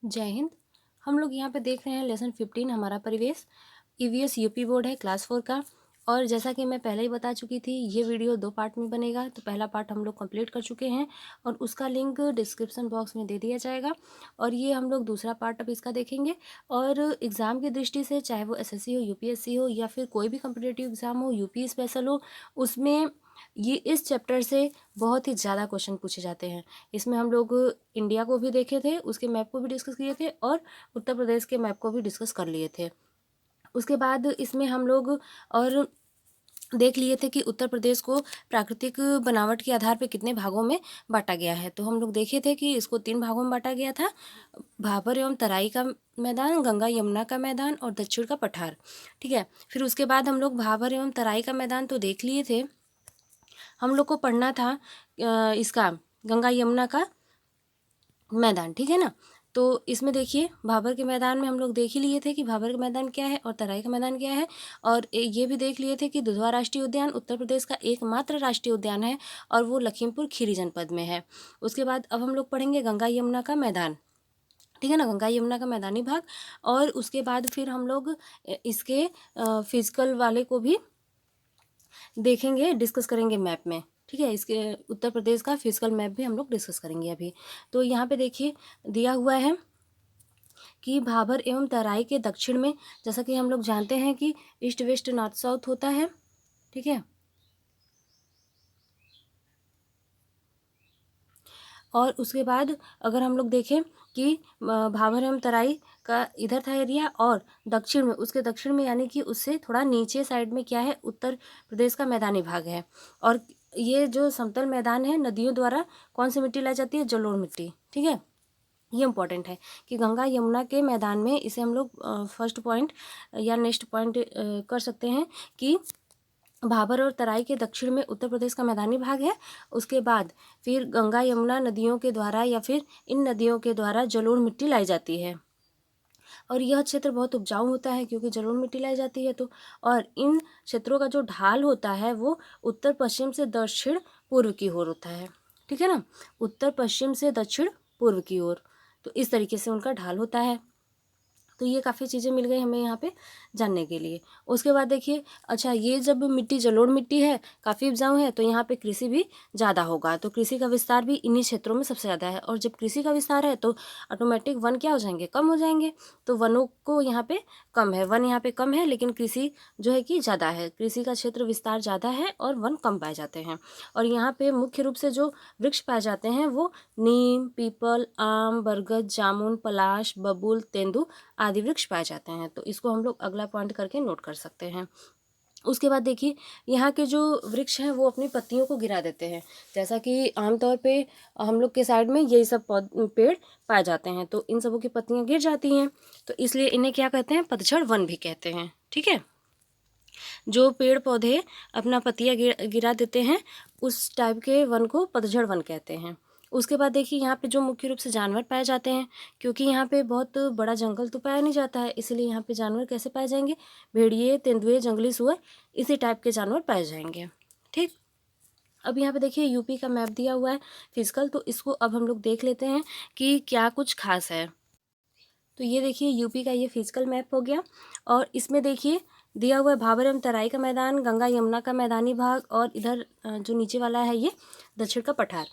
जय हिंद। हम लोग यहाँ पे देख रहे हैं लेसन 15 हमारा परिवेश। ईवीएस यूपी बोर्ड है क्लास 4 का। और जैसा कि मैं पहले ही बता चुकी थी, ये वीडियो 2 पार्ट में बनेगा। तो पहला पार्ट हम लोग कंप्लीट कर चुके हैं और उसका लिंक डिस्क्रिप्शन बॉक्स में दे दिया जाएगा। और ये हम लोग दूसरा पार्ट अब इसका देखेंगे। और एग्ज़ाम की दृष्टि से, चाहे वो एसएससी हो, यूपीएससी हो, या फिर कोई भी कम्पिटिटिव एग्ज़ाम हो, यूपी स्पेशल हो, उसमें ये इस चैप्टर से बहुत ही ज़्यादा क्वेश्चन पूछे जाते हैं। इसमें हम लोग इंडिया को भी देखे थे, उसके मैप को भी डिस्कस किए थे, और उत्तर प्रदेश के मैप को भी डिस्कस कर लिए थे। उसके बाद इसमें हम लोग और देख लिए थे कि उत्तर प्रदेश को प्राकृतिक बनावट के आधार पर कितने भागों में बांटा गया है। तो हम लोग देखे थे कि इसको 3 भागों में बांटा गया था: भाबर एवं तराई का मैदान, गंगा यमुना का मैदान और दक्षिण का पठार। ठीक है। फिर उसके बाद हम लोग भाबर एवं तराई का मैदान तो देख लिए थे। हम लोग को पढ़ना था इसका गंगा यमुना का मैदान। ठीक है ना। तो इसमें देखिए, भाबर के मैदान में हम लोग देख ही लिए थे कि भाबर का मैदान क्या है और तराई का मैदान क्या है। और ये भी देख लिए थे कि दुधवा राष्ट्रीय उद्यान उत्तर प्रदेश का एकमात्र राष्ट्रीय उद्यान है और वो लखीमपुर खीरी जनपद में है। उसके बाद अब हम लोग पढ़ेंगे गंगा यमुना का मैदान। ठीक है ना, गंगा यमुना का मैदानी भाग। और उसके बाद फिर हम लोग इसके फिजिकल वाले को भी देखेंगे, डिस्कस करेंगे मैप में। ठीक है, इसके उत्तर प्रदेश का फिजिकल मैप भी हम लोग डिस्कस करेंगे अभी। तो यहाँ पे देखिए दिया हुआ है कि भाबर एवं तराई के दक्षिण में, जैसा कि हम लोग जानते हैं कि ईस्ट वेस्ट नॉर्थ साउथ होता है। ठीक है। और उसके बाद अगर हम लोग देखें कि भाबर एवं तराई का इधर था एरिया, और दक्षिण में, उसके दक्षिण में यानी कि उससे थोड़ा नीचे साइड में क्या है, उत्तर प्रदेश का मैदानी भाग है। और ये जो समतल मैदान है, नदियों द्वारा कौन सी मिट्टी लाई जाती है? जलोढ़ मिट्टी। ठीक है, ये इम्पॉर्टेंट है कि गंगा यमुना के मैदान में, इसे हम लोग फर्स्ट पॉइंट या नेक्स्ट पॉइंट कर सकते हैं कि भाबर और तराई के दक्षिण में उत्तर प्रदेश का मैदानी भाग है। उसके बाद फिर गंगा यमुना नदियों के द्वारा या फिर इन नदियों के द्वारा जलोढ़ मिट्टी लाई जाती है। और यह क्षेत्र बहुत उपजाऊ होता है क्योंकि जलोढ़ मिट्टी लाई जाती है। तो और इन क्षेत्रों का जो ढाल होता है वो उत्तर पश्चिम से दक्षिण पूर्व की ओर होता है। ठीक है ना, उत्तर पश्चिम से दक्षिण पूर्व की ओर। तो इस तरीके से उनका ढाल होता है। तो ये काफ़ी चीज़ें मिल गई हमें यहाँ पे जानने के लिए। उसके बाद देखिए, अच्छा, ये जब मिट्टी जलोढ़ मिट्टी है, काफ़ी उपजाऊ है, तो यहाँ पे कृषि भी ज़्यादा होगा। तो कृषि का विस्तार भी इन्हीं क्षेत्रों में सबसे ज़्यादा है। और जब कृषि का विस्तार है तो ऑटोमेटिक वन क्या हो जाएंगे? कम हो जाएंगे। तो वनों को यहाँ पे कम है, वन यहाँ पे कम है, लेकिन कृषि जो है कि ज़्यादा है। कृषि का क्षेत्र विस्तार ज़्यादा है और वन कम पाए जाते हैं। और यहाँ पे मुख्य रूप से जो वृक्ष पाए जाते हैं वो नीम, पीपल, आम, बरगद, जामुन, पलाश, बबूल, तेंदू आदि वृक्ष पाए जाते हैं। तो इसको हम लोग अगला पॉइंट करके नोट कर सकते हैं। उसके बाद देखिए, यहाँ के जो वृक्ष हैं वो अपनी पत्तियों को गिरा देते हैं। जैसा कि आमतौर पे हम लोग के साइड में यही सब पेड़ पाए जाते हैं, तो इन सबों की पत्तियाँ गिर जाती हैं। तो इसलिए इन्हें क्या कहते हैं? पतझड़ वन भी कहते हैं। ठीक है, जो पेड़ पौधे अपना पत्तियाँ गिरा देते हैं, उस टाइप के वन को पतझड़ वन कहते हैं। उसके बाद देखिए, यहाँ पे जो मुख्य रूप से जानवर पाए जाते हैं, क्योंकि यहाँ पे बहुत बड़ा जंगल तो पाया नहीं जाता है, इसलिए यहाँ पे जानवर कैसे पाए जाएंगे? भेड़िए, तेंदुए, जंगली सुअर, इसी टाइप के जानवर पाए जाएंगे। ठीक। अब यहाँ पे देखिए यूपी का मैप दिया हुआ है फिजिकल, तो इसको अब हम लोग देख लेते हैं कि क्या कुछ खास है। तो ये देखिए यूपी का ये फिजिकल मैप हो गया। और इसमें देखिए दिया हुआ है भाबर एवं तराई का मैदान, गंगा यमुना का मैदानी भाग, और इधर जो नीचे वाला है ये दक्षिण का पठार।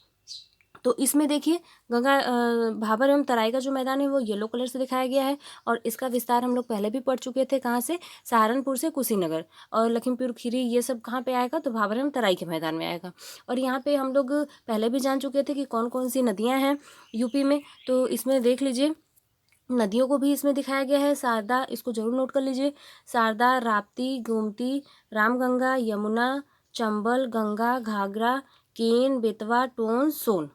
तो इसमें देखिए भाबर एवं तराई का जो मैदान है वो येलो कलर से दिखाया गया है। और इसका विस्तार हम लोग पहले भी पढ़ चुके थे। कहाँ से? सहारनपुर से कुशीनगर। और लखीमपुर खीरी ये सब कहाँ पे आएगा? तो भाबर एवं तराई के मैदान में आएगा। और यहाँ पे हम लोग पहले भी जान चुके थे कि कौन कौन सी नदियाँ हैं यूपी में। तो इसमें देख लीजिए, नदियों को भी इसमें दिखाया गया है। शारदा, इसको जरूर नोट कर लीजिए। शारदा, राप्ती, गोमती, रामगंगा, यमुना, चंबल, गंगा, घाघरा, केन, बेतवा, टोन, सोन।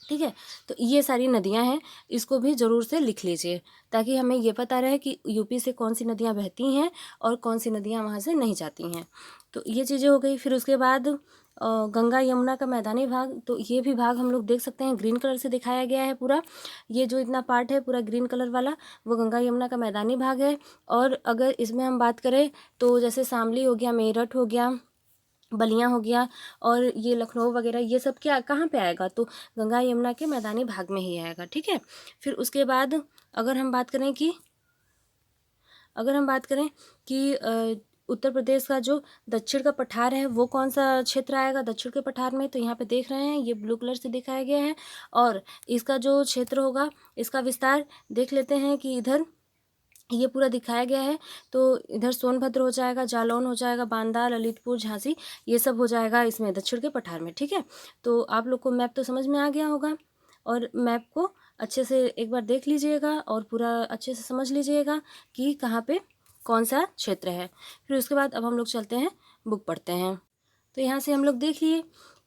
ठीक है, तो ये सारी नदियां हैं, इसको भी ज़रूर से लिख लीजिए ताकि हमें ये पता रहे कि यूपी से कौन सी नदियां बहती हैं और कौन सी नदियां वहाँ से नहीं जाती हैं। तो ये चीज़ें हो गई। फिर उसके बाद गंगा यमुना का मैदानी भाग, तो ये भी भाग हम लोग देख सकते हैं, ग्रीन कलर से दिखाया गया है पूरा। ये जो इतना पार्ट है पूरा ग्रीन कलर वाला, वो गंगा यमुना का मैदानी भाग है। और अगर इसमें हम बात करें तो जैसे शामली हो गया, मेरठ हो गया, बलिया हो गया और ये लखनऊ वगैरह, ये सब क्या कहाँ पे आएगा, तो गंगा यमुना के मैदानी भाग में ही आएगा। ठीक है। फिर उसके बाद अगर हम बात करें कि उत्तर प्रदेश का जो दक्षिण का पठार है वो कौन सा क्षेत्र आएगा दक्षिण के पठार में, तो यहाँ पे देख रहे हैं ये ब्लू कलर से दिखाया गया है। और इसका जो क्षेत्र होगा, इसका विस्तार देख लेते हैं कि इधर ये पूरा दिखाया गया है। तो इधर सोनभद्र हो जाएगा, जालौन हो जाएगा, बांदा, ललितपुर, झांसी, ये सब हो जाएगा इसमें दक्षिण के पठार में। ठीक है। तो आप लोग को मैप तो समझ में आ गया होगा, और मैप को अच्छे से एक बार देख लीजिएगा और पूरा अच्छे से समझ लीजिएगा कि कहाँ पे कौन सा क्षेत्र है। फिर उसके बाद अब हम लोग चलते हैं, बुक पढ़ते हैं। तो यहाँ से हम लोग देख लिए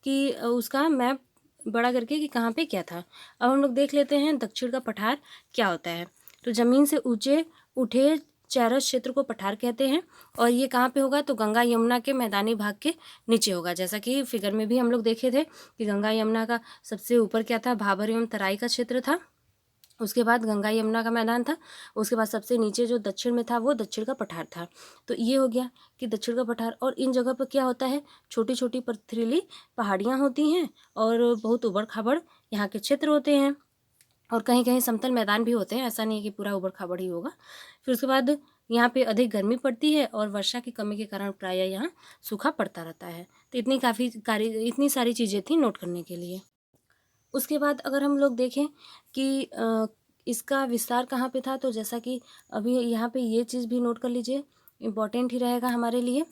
कि उसका मैप बड़ा करके कि कहाँ पे क्या था। अब हम लोग देख लेते हैं दक्षिण का पठार क्या होता है। तो ज़मीन से ऊंचे उठे चौरस क्षेत्र को पठार कहते हैं, और ये कहाँ पे होगा, तो गंगा यमुना के मैदानी भाग के नीचे होगा। जैसा कि फिगर में भी हम लोग देखे थे कि गंगा यमुना का सबसे ऊपर क्या था, भाबर एवं तराई का क्षेत्र था, उसके बाद गंगा यमुना का मैदान था, उसके बाद सबसे नीचे जो दक्षिण में था वो दक्षिण का पठार था। तो ये हो गया कि दक्षिण का पठार। और इन जगह पर क्या होता है, छोटी छोटी पथरीली पहाड़ियाँ होती हैं और बहुत उबड़ खाबड़ यहाँ के क्षेत्र होते हैं, और कहीं कहीं समतल मैदान भी होते हैं, ऐसा नहीं है कि पूरा उबड़ खाबड़ ही होगा। फिर उसके बाद यहाँ पे अधिक गर्मी पड़ती है और वर्षा की कमी के कारण प्रायः यहाँ सूखा पड़ता रहता है। तो इतनी सारी चीज़ें थी नोट करने के लिए। उसके बाद अगर हम लोग देखें कि इसका विस्तार कहाँ पे था, तो जैसा कि अभी यहाँ पे ये चीज़ भी नोट कर लीजिए, इम्पॉर्टेंट ही रहेगा हमारे लिए,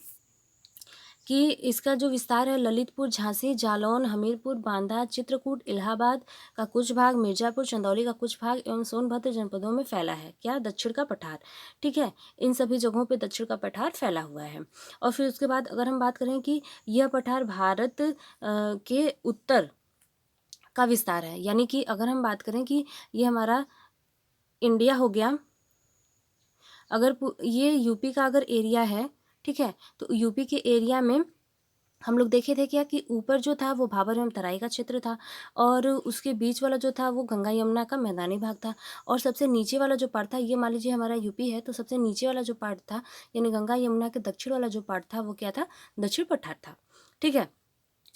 कि इसका जो विस्तार है ललितपुर, झांसी, जालौन, हमीरपुर, बांदा, चित्रकूट, इलाहाबाद का कुछ भाग, मिर्जापुर, चंदौली का कुछ भाग एवं सोनभद्र जनपदों में फैला है। क्या, दक्षिण का पठार। ठीक है, इन सभी जगहों पे दक्षिण का पठार फैला हुआ है। और फिर उसके बाद अगर हम बात करें कि यह पठार भारत के उत्तर का विस्तार है, यानी कि अगर हम बात करें कि ये हमारा इंडिया हो गया, अगर ये यूपी का अगर एरिया है, ठीक है, तो यूपी के एरिया में हम लोग देखे थे क्या कि ऊपर जो था वो भाबर एवं तराई का क्षेत्र था, और उसके बीच वाला जो था वो गंगा यमुना का मैदानी भाग था, और सबसे नीचे वाला जो पार्ट था, ये मान लीजिए हमारा यूपी है, तो सबसे नीचे वाला जो पार्ट था यानी गंगा यमुना के दक्षिण वाला जो पार्ट था वो क्या था, दक्षिण पठार था। ठीक है।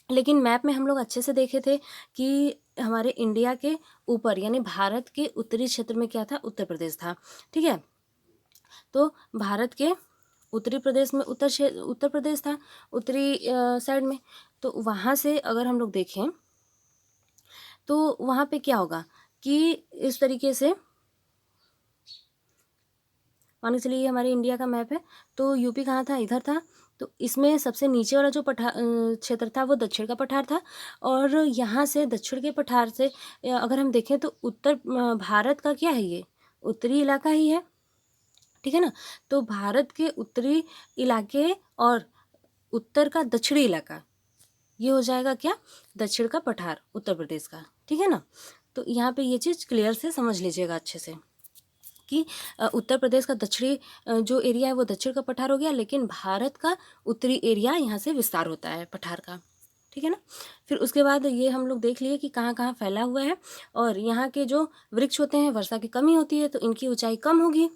लेकिन मैप में हम लोग अच्छे से देखे थे कि हमारे इंडिया के ऊपर यानी भारत के उत्तरी क्षेत्र में क्या था, उत्तर प्रदेश था। ठीक है। तो भारत के उत्तरी प्रदेश में उत्तर प्रदेश था, उत्तरी साइड में। तो वहाँ से अगर हम लोग देखें तो वहाँ पे क्या होगा कि इस तरीके से मान के चलिए ये हमारे इंडिया का मैप है, तो यूपी कहाँ था, इधर था। तो इसमें सबसे नीचे वाला जो क्षेत्र था वो दक्षिण का पठार था, और यहाँ से दक्षिण के पठार से अगर हम देखें तो उत्तर भारत का क्या है, ये उत्तरी इलाका ही है। ठीक है ना। तो भारत के उत्तरी इलाके और उत्तर का दक्षिणी इलाका, ये हो जाएगा क्या, दक्षिण का पठार उत्तर प्रदेश का। ठीक है ना। तो यहाँ पे ये चीज़ क्लियर से समझ लीजिएगा अच्छे से कि उत्तर प्रदेश का दक्षिणी जो एरिया है वो दक्षिण का पठार हो गया, लेकिन भारत का उत्तरी एरिया यहाँ से विस्तार होता है पठार का। ठीक है ना। फिर उसके बाद ये हम लोग देख लिए कि कहाँ कहाँ फैला हुआ है, और यहाँ के जो वृक्ष होते हैं वर्षा की कमी होती है तो इनकी ऊंचाई कम होगी,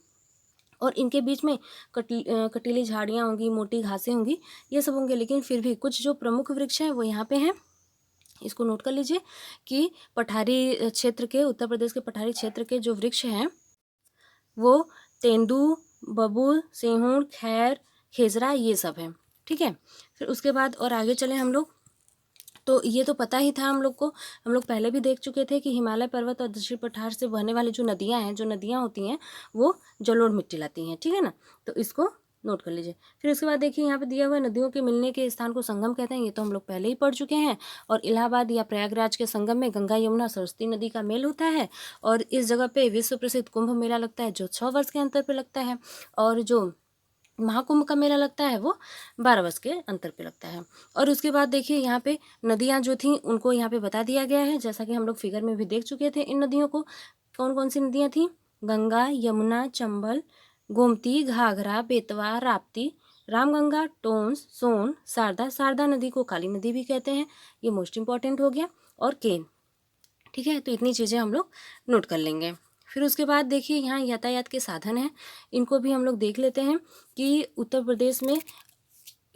और इनके बीच में कटीली झाड़ियाँ होंगी, मोटी घासें होंगी, ये सब होंगे। लेकिन फिर भी कुछ जो प्रमुख वृक्ष हैं वो यहाँ पे हैं, इसको नोट कर लीजिए कि पठारी क्षेत्र के, उत्तर प्रदेश के पठारी क्षेत्र के जो वृक्ष हैं वो तेंदू, बबूल, सेहूर, खैर, खेजरा, ये सब हैं। ठीक है। फिर उसके बाद और आगे चले हम लोग, तो ये तो पता ही था हम लोग को, हम लोग पहले भी देख चुके थे कि हिमालय पर्वत और दक्षिण पठार से बहने वाली जो नदियाँ होती हैं वो जलोढ़ मिट्टी लाती हैं। ठीक है ना। तो इसको नोट कर लीजिए। फिर उसके बाद देखिए यहाँ पे दिया हुआ है नदियों के मिलने के स्थान को संगम कहते हैं, ये तो हम लोग पहले ही पढ़ चुके हैं। और इलाहाबाद या प्रयागराज के संगम में गंगा यमुना सरस्वती नदी का मेल होता है, और इस जगह पे विश्व प्रसिद्ध कुंभ मेला लगता है जो 6 वर्ष के अंतर पे लगता है, और जो महाकुंभ का मेला लगता है वो 12 वर्ष के अंतर पे लगता है। और उसके बाद देखिए यहाँ पे नदियाँ जो थी उनको यहाँ पे बता दिया गया है, जैसा कि हम लोग फिगर में भी देख चुके थे इन नदियों को। कौन कौन सी नदियाँ थी, गंगा, यमुना, चंबल, गोमती, घाघरा, बेतवा, राप्ती, रामगंगा, टोंस, सोन, शारदा। शारदा नदी को काली नदी भी कहते हैं, ये मोस्ट इंपॉर्टेंट हो गया, और केन। ठीक है। तो इतनी चीज़ें हम लोग नोट कर लेंगे। फिर उसके बाद देखिए यहाँ यातायात के साधन हैं, इनको भी हम लोग देख लेते हैं कि उत्तर प्रदेश में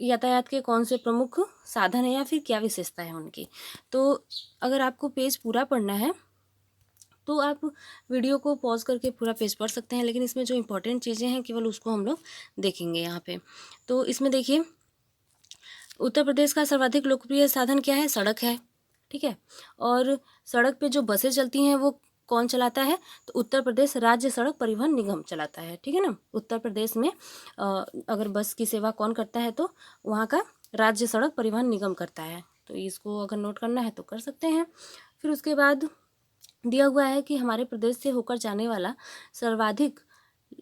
यातायात के कौन से प्रमुख साधन है या फिर क्या विशेषता है उनकी। तो अगर आपको पेज पूरा पढ़ना है तो आप वीडियो को पॉज करके पूरा पेज पढ़ सकते हैं, लेकिन इसमें जो इम्पोर्टेंट चीज़ें हैं केवल उसको हम लोग देखेंगे यहाँ पे। तो इसमें देखिए, उत्तर प्रदेश का सर्वाधिक लोकप्रिय साधन क्या है? सड़क है, ठीक है। और सड़क पे जो बसें चलती हैं वो कौन चलाता है? तो उत्तर प्रदेश राज्य सड़क परिवहन निगम चलाता है, ठीक है ना। उत्तर प्रदेश में अगर बस की सेवा कौन करता है तो वहाँ का राज्य सड़क परिवहन निगम करता है। तो इसको अगर नोट करना है तो कर सकते हैं। फिर उसके बाद दिया हुआ है कि हमारे प्रदेश से होकर जाने वाला सर्वाधिक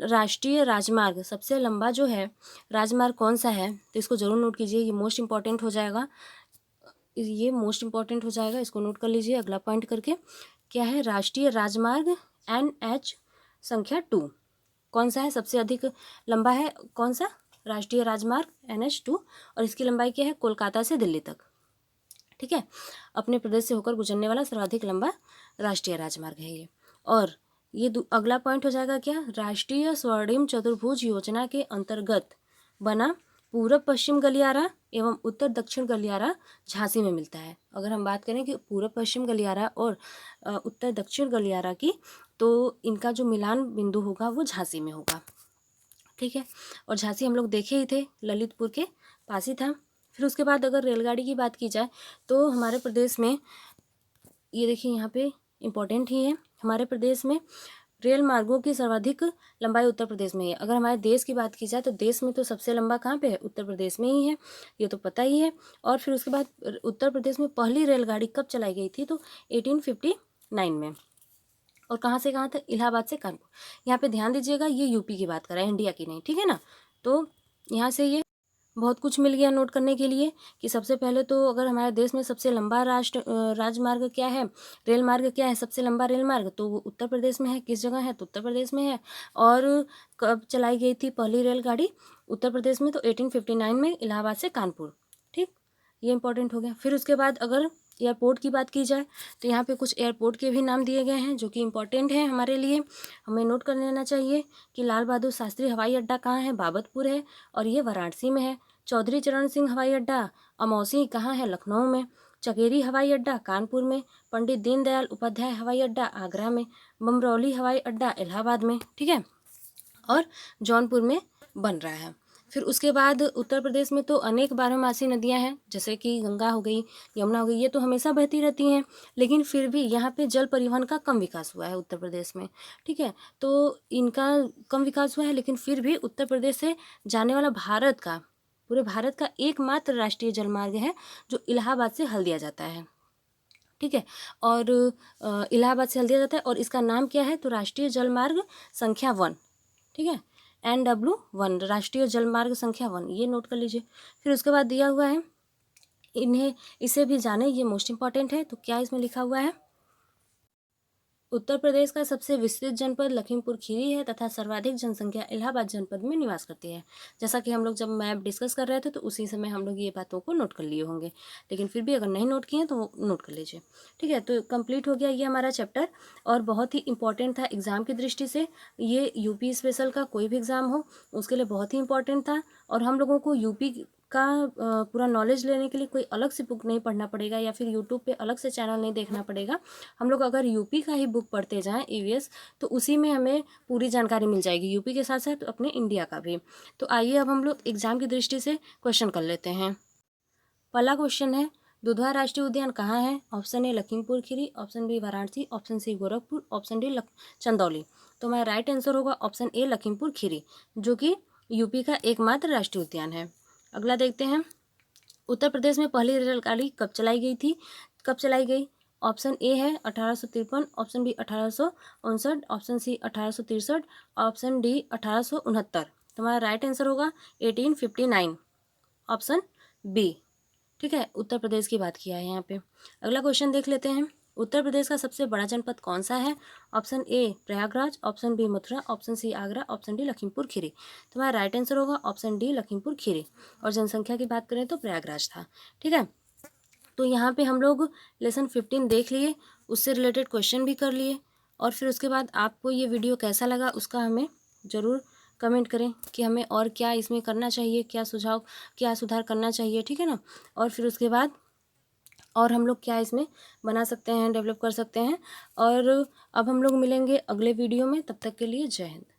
राष्ट्रीय राजमार्ग, सबसे लंबा जो है राजमार्ग कौन सा है? तो इसको ज़रूर नोट कीजिए, ये मोस्ट इम्पॉर्टेंट हो जाएगा, ये मोस्ट इम्पॉर्टेंट हो जाएगा, इसको नोट कर लीजिए अगला पॉइंट करके। क्या है? राष्ट्रीय राजमार्ग NH संख्या 2 कौन सा है? सबसे अधिक लंबा है कौन सा? राष्ट्रीय राजमार्ग NH2, और इसकी लंबाई क्या है? कोलकाता से दिल्ली तक, ठीक है। अपने प्रदेश से होकर गुजरने वाला सर्वाधिक लंबा राष्ट्रीय राजमार्ग है ये। और ये अगला पॉइंट हो जाएगा क्या? राष्ट्रीय स्वर्णिम चतुर्भुज योजना के अंतर्गत बना पूर्व पश्चिम गलियारा एवं उत्तर दक्षिण गलियारा झांसी में मिलता है। अगर हम बात करें कि पूर्व पश्चिम गलियारा और उत्तर दक्षिण गलियारा की, तो इनका जो मिलान बिंदु होगा वो झांसी में होगा, ठीक है। और झांसी हम लोग देखे ही थे, ललितपुर के पास ही था। फिर उसके बाद अगर रेलगाड़ी की बात की जाए तो हमारे प्रदेश में, ये देखिए यहाँ पे इम्पोर्टेंट ही है, हमारे प्रदेश में रेल मार्गों की सर्वाधिक लंबाई उत्तर प्रदेश में है। अगर हमारे देश की बात की जाए तो देश में तो सबसे लंबा कहाँ पे है? उत्तर प्रदेश में ही है, ये तो पता ही है। और फिर उसके बाद उत्तर प्रदेश में पहली रेलगाड़ी कब चलाई गई थी? तो 1859 में। और कहाँ से कहाँ तक? इलाहाबाद से कानपुर। यहाँ पे ध्यान दीजिएगा, ये यूपी की बात कर रहा है, इंडिया की नहीं, ठीक है ना। तो यहाँ से ये बहुत कुछ मिल गया नोट करने के लिए कि सबसे पहले तो अगर हमारे देश में सबसे लंबा राजमार्ग क्या है, रेल मार्ग क्या है, सबसे लंबा रेल मार्ग, तो वो उत्तर प्रदेश में है। किस जगह है? तो उत्तर प्रदेश में है। और कब चलाई गई थी पहली रेलगाड़ी उत्तर प्रदेश में? तो 1859 में, इलाहाबाद से कानपुर, ठीक। ये इंपॉर्टेंट हो गया। फिर उसके बाद अगर एयरपोर्ट की बात की जाए तो यहाँ पे कुछ एयरपोर्ट के भी नाम दिए गए हैं जो कि इम्पोर्टेंट है हमारे लिए, हमें नोट कर लेना चाहिए कि लाल बहादुर शास्त्री हवाई अड्डा कहाँ है? बाबतपुर है, और ये वाराणसी में है। चौधरी चरण सिंह हवाई अड्डा अमौसी कहाँ है? लखनऊ में। चकेरी हवाई अड्डा कानपुर में। पंडित दीनदयाल उपाध्याय हवाई अड्डा आगरा में। बमरौली हवाई अड्डा इलाहाबाद में, ठीक है। और जौनपुर में बन रहा है। फिर उसके बाद उत्तर प्रदेश में तो अनेक बारहमासी नदियां हैं, जैसे कि गंगा हो गई, यमुना हो गई, ये तो हमेशा बहती रहती हैं, लेकिन फिर भी यहाँ पे जल परिवहन का कम विकास हुआ है उत्तर प्रदेश में, ठीक है। तो इनका कम विकास हुआ है, लेकिन फिर भी उत्तर प्रदेश से जाने वाला भारत का, पूरे भारत का एकमात्र राष्ट्रीय जलमार्ग है जो इलाहाबाद से हल्दिया जाता है, ठीक है। और इलाहाबाद से हल्दिया जाता है, और इसका नाम क्या है? तो राष्ट्रीय जलमार्ग संख्या 1, ठीक है। NW1 राष्ट्रीय जलमार्ग संख्या 1, ये नोट कर लीजिए। फिर उसके बाद दिया हुआ है, इसे भी जाने, ये मोस्ट इंपॉर्टेंट है। तो क्या इसमें लिखा हुआ है? उत्तर प्रदेश का सबसे विस्तृत जनपद लखीमपुर खीरी है तथा सर्वाधिक जनसंख्या इलाहाबाद जनपद में निवास करती है। जैसा कि हम लोग जब मैप डिस्कस कर रहे थे तो उसी समय हम लोग ये बातों को नोट कर लिए होंगे, लेकिन फिर भी अगर नहीं नोट किए तो नोट कर लीजिए, ठीक है। तो कंप्लीट हो गया ये हमारा चैप्टर, और बहुत ही इंपॉर्टेंट था एग्जाम की दृष्टि से। ये यूपी स्पेशल का कोई भी एग्ज़ाम हो उसके लिए बहुत ही इंपॉर्टेंट था, और हम लोगों को यूपी का पूरा नॉलेज लेने के लिए कोई अलग से बुक नहीं पढ़ना पड़ेगा, या फिर यूट्यूब पे अलग से चैनल नहीं देखना पड़ेगा। हम लोग अगर यूपी का ही बुक पढ़ते जाएं EVS, तो उसी में हमें पूरी जानकारी मिल जाएगी, यूपी के साथ साथ अपने इंडिया का भी। तो आइए अब हम लोग एग्जाम की दृष्टि से क्वेश्चन कर लेते हैं। पहला क्वेश्चन है, दुधवा राष्ट्रीय उद्यान कहाँ है? Option A Lakhimpur Kheri, option B Varanasi, option C Gorakhpur, option D Chandauli. तो हमारा राइट आंसर होगा ऑप्शन ए लखीमपुर खीरी, जो कि यूपी का एकमात्र राष्ट्रीय उद्यान है। अगला देखते हैं, उत्तर प्रदेश में पहली रेलगाड़ी कब चलाई गई थी? कब चलाई गई? ऑप्शन ए है 1853, option B 1859, option C 1863, option D 1869। तो हमारा राइट आंसर होगा 1859, ऑप्शन बी, ठीक है। उत्तर प्रदेश की बात किया है यहाँ पे। अगला क्वेश्चन देख लेते हैं, उत्तर प्रदेश का सबसे बड़ा जनपद कौन सा है? Option A Prayagraj, option B Mathura, option C Agra, option D Lakhimpur Kheri. तो हमारा राइट आंसर होगा ऑप्शन डी लखीमपुर खीरी, और जनसंख्या की बात करें तो प्रयागराज था, ठीक है। तो यहाँ पे हम लोग लेसन 15 देख लिए, उससे रिलेटेड क्वेश्चन भी कर लिए, और फिर उसके बाद आपको ये वीडियो कैसा लगा उसका हमें ज़रूर कमेंट करें कि हमें और क्या इसमें करना चाहिए, क्या सुझाव, क्या सुधार करना चाहिए, ठीक है ना। और फिर उसके बाद और हम लोग क्या इसमें बना सकते हैं, डेवलप कर सकते हैं। और अब हम लोग मिलेंगे अगले वीडियो में, तब तक के लिए जय हिंद।